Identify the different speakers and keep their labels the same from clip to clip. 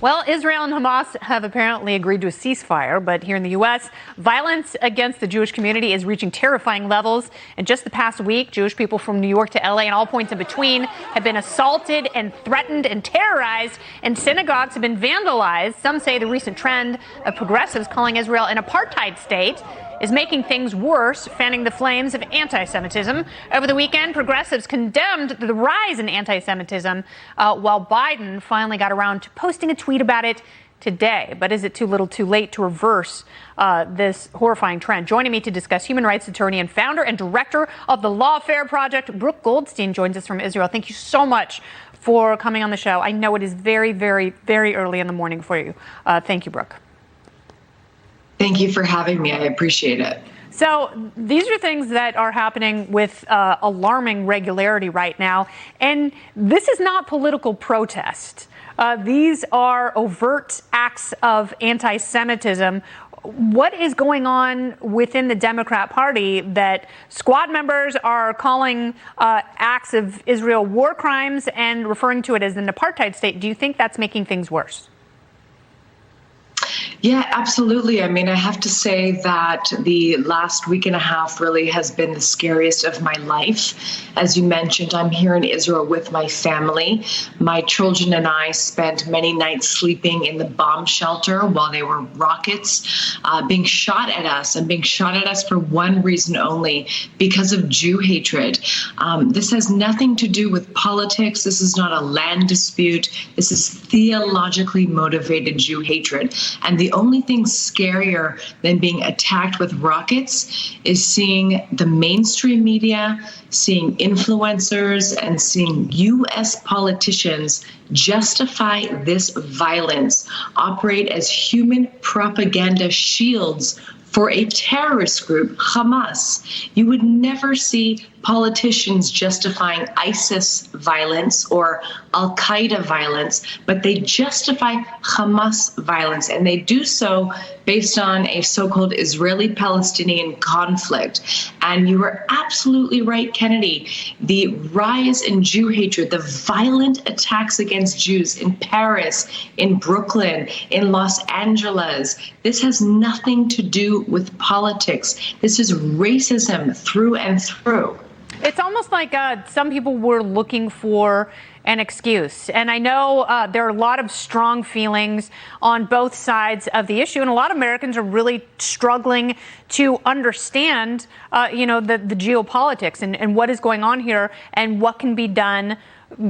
Speaker 1: Well, Israel and Hamas have apparently agreed to a ceasefire, but here in the U.S., violence against the Jewish community is reaching terrifying levels. And just the past week, Jewish people from New York to L.A. and all points in between have been assaulted and threatened and terrorized, and synagogues have been vandalized. Some say the recent trend of progressives calling Israel an apartheid state is making things worse, fanning the flames of anti-Semitism. Over the weekend, progressives condemned the rise in anti-Semitism, while Biden finally got around to posting a tweet about it today. But is it too little too late to reverse this horrifying trend? Joining me to discuss, human rights attorney and founder and director of the Lawfare Project, Brooke Goldstein, joins us from Israel. Thank you so much for coming on the show. I know it is very, very, very early in the morning for you. Thank you, Brooke.
Speaker 2: Thank you for having me. I appreciate it.
Speaker 1: So these are things that are happening with alarming regularity right now. And this is not political protest. These are overt acts of anti-Semitism. What is going on within the Democrat Party that squad members are calling acts of Israel war crimes and referring to it as an apartheid state? Do you think that's making things worse?
Speaker 2: Yeah, absolutely. I mean, I have to say that the last week and a half really has been the scariest of my life. As you mentioned, I'm here in Israel with my family. My children and I spent many nights sleeping in the bomb shelter while there were rockets being shot at us, and being shot at us for one reason only, because of Jew hatred. This has nothing to do with politics. This is not a land dispute. This is theologically motivated Jew hatred. And the only thing scarier than being attacked with rockets is seeing the mainstream media, seeing influencers, and seeing U.S. politicians justify this violence, operate as human propaganda shields for a terrorist group, Hamas. You would never see politicians justifying ISIS violence or Al-Qaeda violence, but they justify Hamas violence, and they do so based on a so-called Israeli-Palestinian conflict. And you were absolutely right, Kennedy. The rise in Jew hatred, the violent attacks against Jews in Paris, in Brooklyn, in Los Angeles, this has nothing to do with politics. This is racism through and through.
Speaker 1: It's almost like some people were looking for an excuse. And I know there are a lot of strong feelings on both sides of the issue. And a lot of Americans are really struggling to understand, the geopolitics and what is going on here and what can be done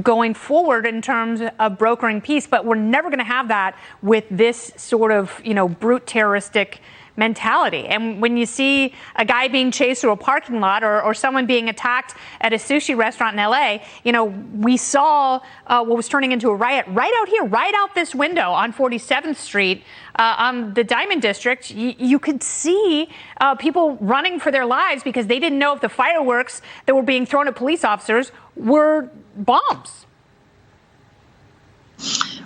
Speaker 1: going forward in terms of brokering peace. But we're never going to have that with this sort of, brute terroristic mentality. And when you see a guy being chased through a parking lot or someone being attacked at a sushi restaurant in LA, we saw what was turning into a riot right out here, right out this window on 47th Street on the Diamond District. You could see people running for their lives because they didn't know if the fireworks that were being thrown at police officers were bombs.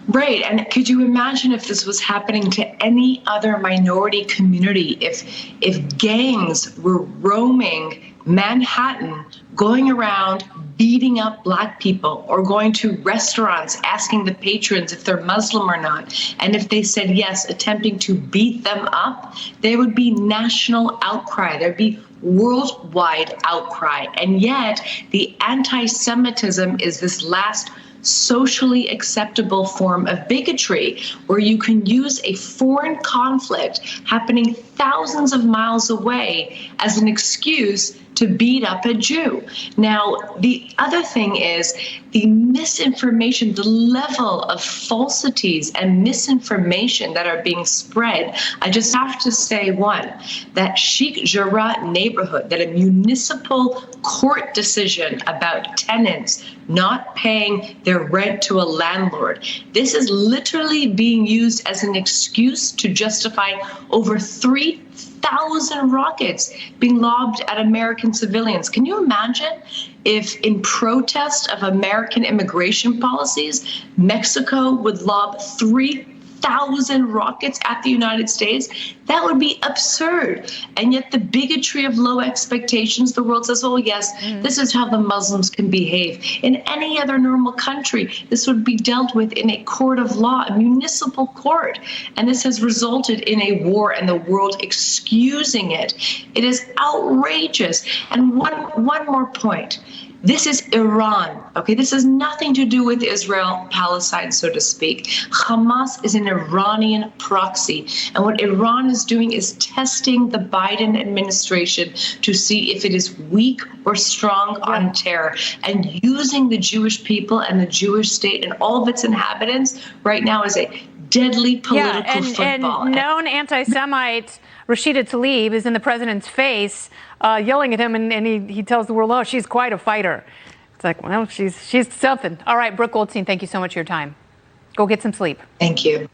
Speaker 2: Right. And could you imagine if this was happening to any other minority community, if gangs were roaming Manhattan, going around beating up Black people, or going to restaurants asking the patrons if they're Muslim or not, and if they said yes, attempting to beat them up, there would be national outcry. There'd be worldwide outcry. And yet the anti-Semitism is this last socially acceptable form of bigotry, where you can use a foreign conflict happening thousands of miles away as an excuse to beat up a Jew. Now, the other thing is the misinformation, the level of falsities and misinformation that are being spread. I just have to say, one, that Sheikh Jarrah neighborhood, that a municipal court decision about tenants not paying their rent to a landlord, this is literally being used as an excuse to justify over 3,000 rockets being lobbed at American civilians. Can you imagine if, in protest of American immigration policies, Mexico would lob 3,000 1,000 rockets at the United States? That would be absurd. And yet the bigotry of low expectations, the world says, oh, yes, this is how the Muslims can behave. In any other normal country, this would be dealt with in a court of law, a municipal court. And this has resulted in a war and the world excusing it. It is outrageous. And one more point. This is Iran, okay? This has nothing to do with Israel, Palestine, so to speak. Hamas is an Iranian proxy. And what Iran is doing is testing the Biden administration to see if it is weak or strong on terror, and using the Jewish people and the Jewish state and all of its inhabitants right now as a deadly political football.
Speaker 1: And known anti-Semite Rashida Tlaib is in the president's face, yelling at him, and he tells the world, oh, she's quite a fighter. It's like, well, she's something. All right, Brooke Goldstein, thank you so much for your time. Go get some sleep.
Speaker 2: Thank you.